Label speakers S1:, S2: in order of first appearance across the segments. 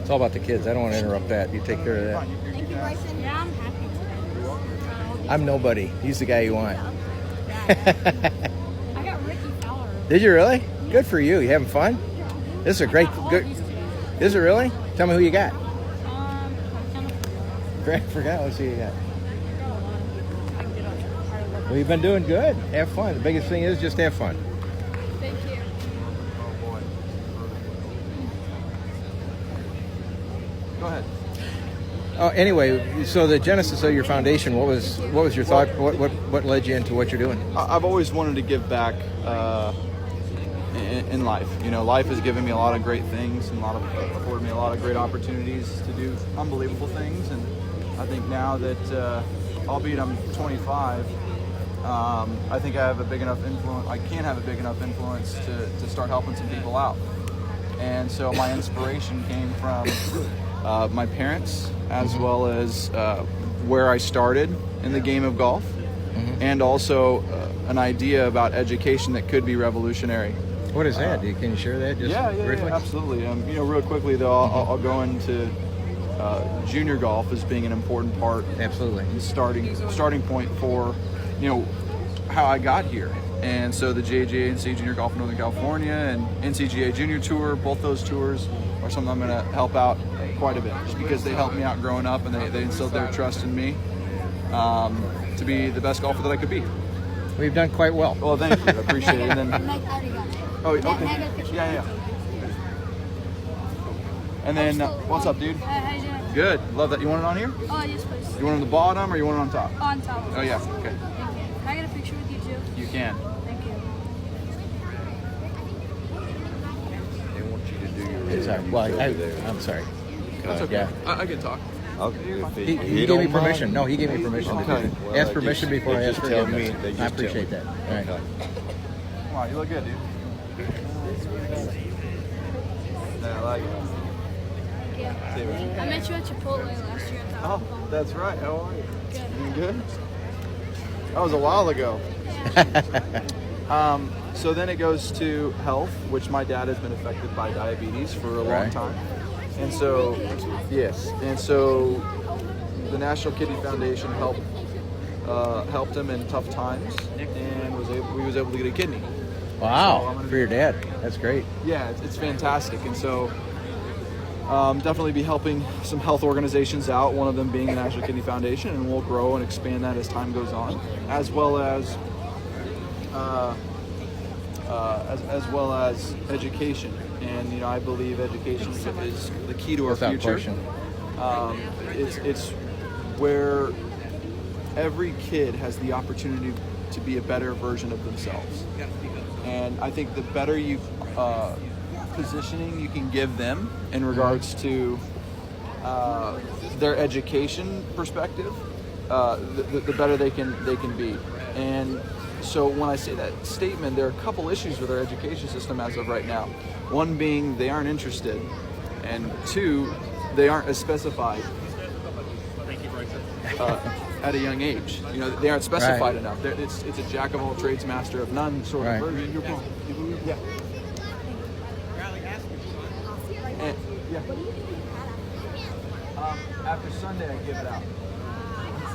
S1: It's all about the kids. I don't want to interrupt that. You take care of that.
S2: Thank you, Bryson. Yeah, I'm happy to.
S1: I'm nobody. He's the guy you want.
S2: I got Ricky Fowler.
S1: Did you really? Good for you. You having fun? This is a great, good. Is it really? Tell me who you got. I forgot. Let's see who you got. Well, you've been doing good. Have fun. The biggest thing is just have fun.
S2: Thank you.
S3: Go ahead.
S1: Oh, anyway, so the genesis of your foundation, what was your thought? What led you into what you're doing?
S3: I've always wanted to give back in life. You know, life has given me a lot of great things and afforded me a lot of great opportunities to do unbelievable things. And I think now that, albeit I'm 25, I think I have a big enough influence. I can have a big enough influence to start helping some people out. And so my inspiration came from my parents, as well as where I started in the game of golf, and also an idea about education that could be revolutionary.
S1: What is that? Can you share that? Just briefly?
S3: Yeah, absolutely. You know, real quickly though, I'll go into junior golf as being an important part.
S1: Absolutely.
S3: Starting point for, you know, how I got here. And so the JGA&C Junior Golf in Northern California and NCGA Junior Tour, both those tours are something I'm going to help out quite a bit, just because they helped me out growing up and they instilled their trust in me to be the best golfer that I could be.
S1: We've done quite well.
S3: Well, thank you. I appreciate it. And then, oh, okay. Yeah. And then, what's up, dude?
S2: How you doing?
S3: Good. Love that. You want it on here?
S2: Oh, yes, please.
S3: You want it on the bottom or you want it on top?
S2: On top.
S3: Oh, yeah. Okay.
S2: Thank you. Can I get a picture with you, too?
S3: You can.
S2: Thank you.
S4: They want you to do your
S1: Sorry. Well, I'm sorry.
S3: That's okay.
S1: Yeah.
S3: I can talk.
S1: He gave me permission. No, he gave me permission to do it.
S4: Well,
S1: Ask permission before I ask
S4: just tell
S1: forgiveness.
S4: me. They
S1: I
S4: just tell
S1: appreciate
S4: me.
S1: that. All right.
S3: Wow, you look good, dude. Yeah, I like it.
S2: Yeah. I met you at Chipotle last year.
S3: Oh, that's right. How are you?
S2: Good.
S3: You good? That was a while ago. So then it goes to health, which my dad has been affected by diabetes for a long
S1: Right.
S3: time. And so, yes. And so the National Kidney Foundation helped him in tough times, and he was able to get a kidney.
S1: Wow. For your dad. That's great.
S3: Yeah, it's fantastic. And so definitely be helping some health organizations out, one of them being the National Kidney Foundation, and we'll grow and expand that as time goes on, as well as education. And you know, I believe education is the key to our
S1: Without
S3: future.
S1: question.
S3: It's where every kid has the opportunity to be a better version of themselves. And I think the better positioning you can give them in regards to their education perspective, the better they can be. And so when I say that statement, there are a couple issues with our education system as of right now. One being they aren't interested, and two, they aren't as specified at a young age. You know, they aren't specified
S1: Right.
S3: enough. It's a jack of all trades, master of none sort
S1: Right.
S3: of version. Yeah. And, yeah. After Sunday, I give it out.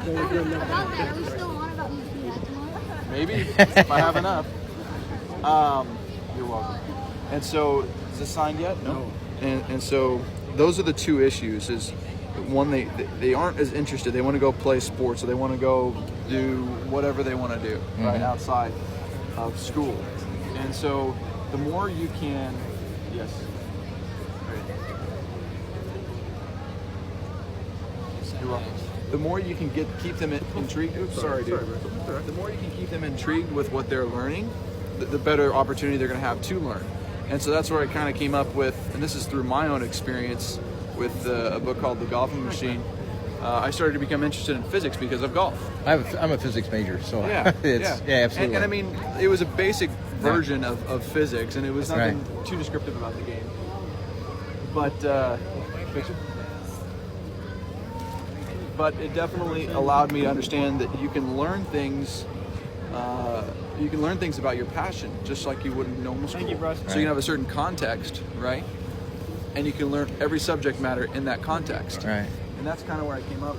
S2: Are we still on about me to do that tomorrow?
S3: Maybe if I have enough. You're welcome. And so, is this signed yet? No. And so, those are the two issues. Is one, they aren't as interested. They want to go play sports, or they want to go do whatever they want to do right outside of school. And so, the more you can, yes. You're welcome. The more you can keep them intrigued. Oops, sorry, dude. The more you can keep them intrigued with what they're learning, the better opportunity they're going to have to learn. And so that's where I kind of came up with, and this is through my own experience with a book called The Golfing Machine. I started to become interested in physics because of golf.
S1: I'm a physics major, so
S3: Yeah,
S1: absolutely.
S3: And I mean, it was a basic version of physics, and it was nothing too descriptive about the game. But it definitely allowed me to understand that you can learn things. You can learn things about your passion, just like you would in normal school.
S4: Thank you, Bryson.
S3: So you can have a certain context, right? and you can learn every subject matter in that context.
S1: Right.
S3: And that's kind of where I came up.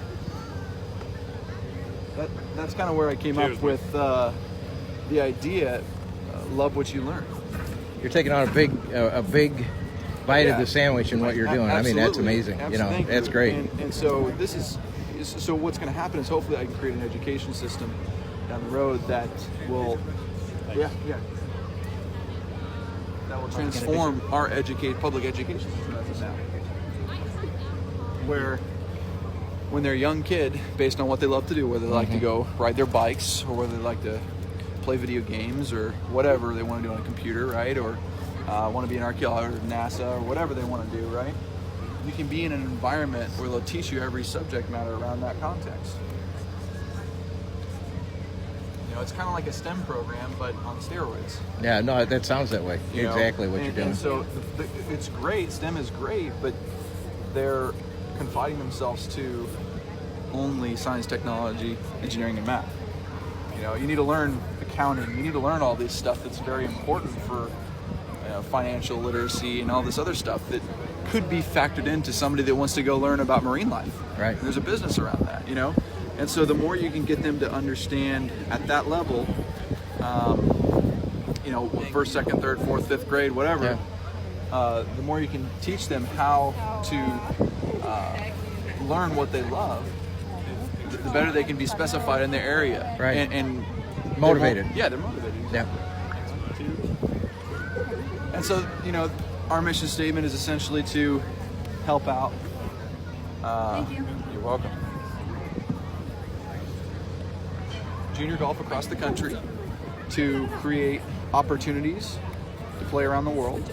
S3: That's kind of where I came up with the idea. Love what you learn.
S1: You're taking on a big bite of the sandwich in what you're doing. I mean, that's amazing.
S3: Absolutely.
S1: That's great.
S3: And so this is so what's going to happen is hopefully I can create an education system down the road that will, that will transform our public education system as of now. Where when they're a young kid, based on what they love to do, whether they like to go ride their bikes or whether they like to play video games or whatever they want to do on a computer, right? Or want to be an archaeologist or NASA or whatever they want to do, right? You can be in an environment where they'll teach you every subject matter around that context. It's kind of like a STEM program, but on steroids.
S1: Yeah, no, that sounds that way. Exactly what you're doing.
S3: And so it's great. STEM is great, but they're confining themselves to only science, technology, engineering, and math. You need to learn accounting. You need to learn all this stuff that's very important for financial literacy and all this other stuff that could be factored into somebody that wants to go learn about marine life.
S1: Right.
S3: And there's a business around that, And so the more you can get them to understand at that level, first, second, third, fourth, fifth grade, whatever, the more you can teach them how to learn what they love, the better they can be specified in their area.
S1: Right.
S3: And
S1: motivated.
S3: They're motivated.
S1: Yeah.
S3: And so, our mission statement is essentially to help out.
S2: Thank you.
S3: You're welcome. Junior golf across the country to create opportunities to play around the world.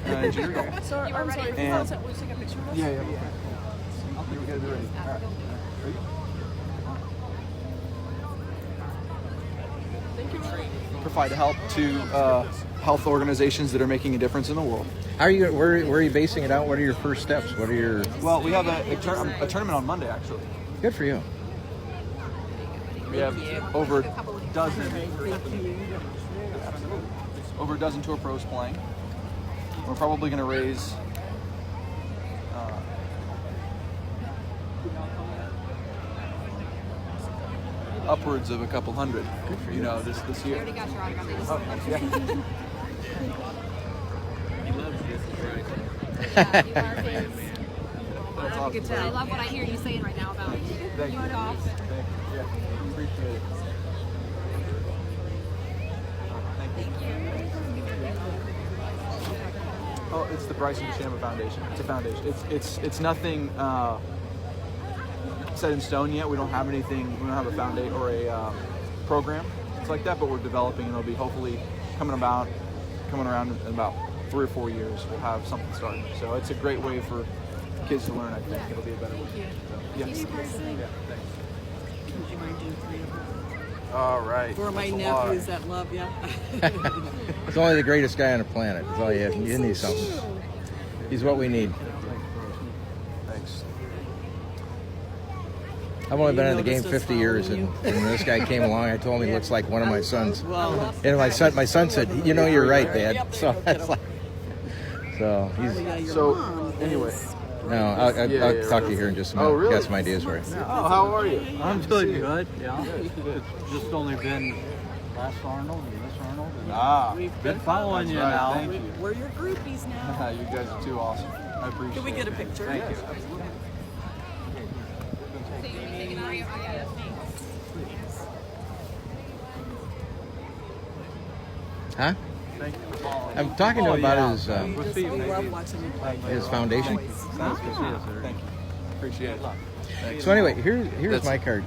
S3: Junior golf.
S2: So, I'm sorry,
S3: And-
S2: will you take a picture of us?
S3: Yeah. You gotta be ready. All right. Ready?
S2: Thank you.
S3: Provide help to health organizations that are making a difference in the world.
S1: How are you? Where are you basing it out? What are your first steps? What are your?
S3: Well, we have a tournament on Monday, actually.
S1: Good for you.
S3: We have over a dozen tour pros playing. We're probably going to raise upwards of a couple hundred. This year.
S2: already got your autograph.
S3: Oh, yeah. That's awesome.
S2: I love what I hear you saying right now about
S3: Thank
S2: you
S3: you.
S2: and golf.
S3: Yeah, appreciate it. Thank you. Oh, it's the Bryson DeChambeau Foundation. It's a foundation. It's nothing set in stone yet. We don't have anything. We don't have a foundation or a program. It's like that, but we're developing, and it'll be hopefully coming around in about 3 or 4 years. We'll have something starting. So it's a great way for kids to learn. I think it'll be a better way. So, yes. Yeah, thanks.
S5: Would you mind doing 3 of them?
S3: All right.
S5: For my
S3: That's a lot.
S5: nephews that love you.
S1: He's only the greatest guy on the planet. That's all you have. You need something. He's what we need.
S3: Thanks.
S1: I've only been in the game
S5: noticed us
S1: 50 years, and
S5: following
S1: when this guy came along, I told him he looks like one of my sons.
S5: Well,
S1: And my son said, "You're right, Dad."
S5: Yep,
S1: So
S5: look
S1: that's
S5: at
S1: like, so he's.
S5: yeah, your
S3: So,
S5: mom
S3: anyway.
S5: is-
S1: No, I'll talk to you here in just a minute.
S3: Oh, really?
S1: Got some ideas for you.
S3: Oh, how are you?
S6: I'm doing good, yeah. It's just only been last Arnold and this Arnold. And
S5: We've
S6: been following you
S3: That's right,
S6: now.
S3: thank you.
S5: We're your groupies now.
S3: You guys are too awesome. I appreciate it.
S5: Can we get a picture?
S3: Thank you.
S1: Huh?
S3: Thank you.
S1: I'm talking to him about his
S6: We'll see you
S5: We love
S6: maybe.
S5: watching you play.
S1: his foundation.
S6: Nice to see you, sir.
S3: Thank you. Appreciate it. Thanks.
S1: So anyway, here's
S3: That's-
S1: my card.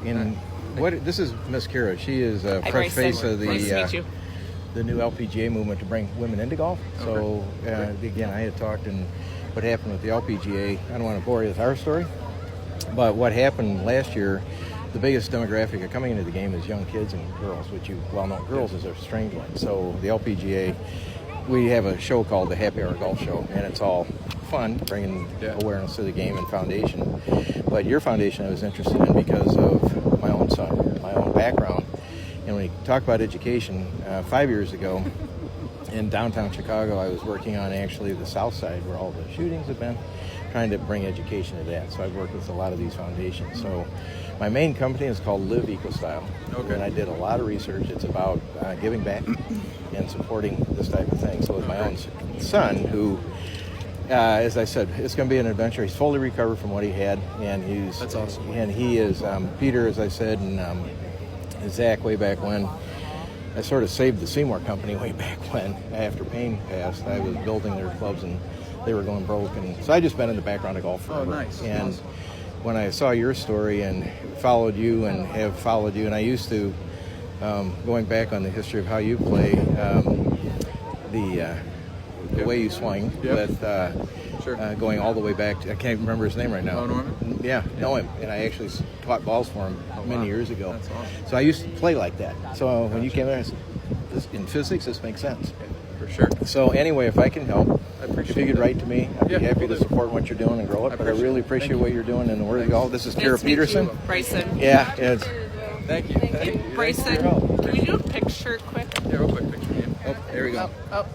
S1: This is Miss Kira. She is a fresh face of the new LPGA movement to bring women into golf. So again, I had talked and what happened with the LPGA. I don't want to bore you with our story, but what happened last year, the biggest demographic of coming into the game is young kids and girls, which you well know girls is a strange one. So the LPGA, we have a show called the Happy Hour Golf Show, and it's all fun, bringing awareness to the game and foundation. But your foundation I was interested in because of my own son, my own background. And when you talk about education, 5 years ago, in downtown Chicago, I was working on actually the south side where all the shootings have been, trying to bring education to that. So I've worked with a lot of these foundations. So my main company is called Live EcoStyle.
S3: Okay.
S1: And I did a lot of research. It's about giving back and supporting this type of thing. So with my own son, who, as I said, it's going to be an adventure. He's fully recovered from what he had, and
S3: That's awesome.
S1: And he is Peter, as I said, and Zach way back when. I sort of saved the Seymour Company way back when. After Payne passed, I was building their clubs, and they were going broke. And so I just been in the background of golf forever.
S3: Oh, nice.
S1: And
S3: Awesome.
S1: when I saw your story and followed you and have followed you, and I used to, going back on the history of how you play, the way you swing,
S3: Yep.
S1: with
S3: Sure.
S1: going all the way back to, I can't remember his name right now.
S3: Oh, Norman?
S1: Yeah, know him. And I actually taught balls for him many
S3: wow.
S1: years ago.
S3: That's awesome.
S1: So I used to play like that. So when you came there, I said, in physics, this makes sense.
S3: For sure.
S1: So anyway, if I can help,
S3: I appreciate
S1: if you could
S3: that.
S1: write to me, I'd
S3: Yeah,
S1: be happy
S3: will
S1: to
S3: do.
S1: support what you're doing and grow it. But I
S3: appreciate
S1: really
S3: it.
S1: appreciate
S3: Thank
S1: what
S3: you.
S1: you're doing and where to go. This is Kara
S5: Nice to meet
S1: Peterson.
S5: you, Bryson.
S1: Yeah, it's
S3: Thank you.
S5: Bryson, can we do a picture quick?
S3: Yeah, real quick picture. Yeah.
S1: oh, there we go.
S5: Oh.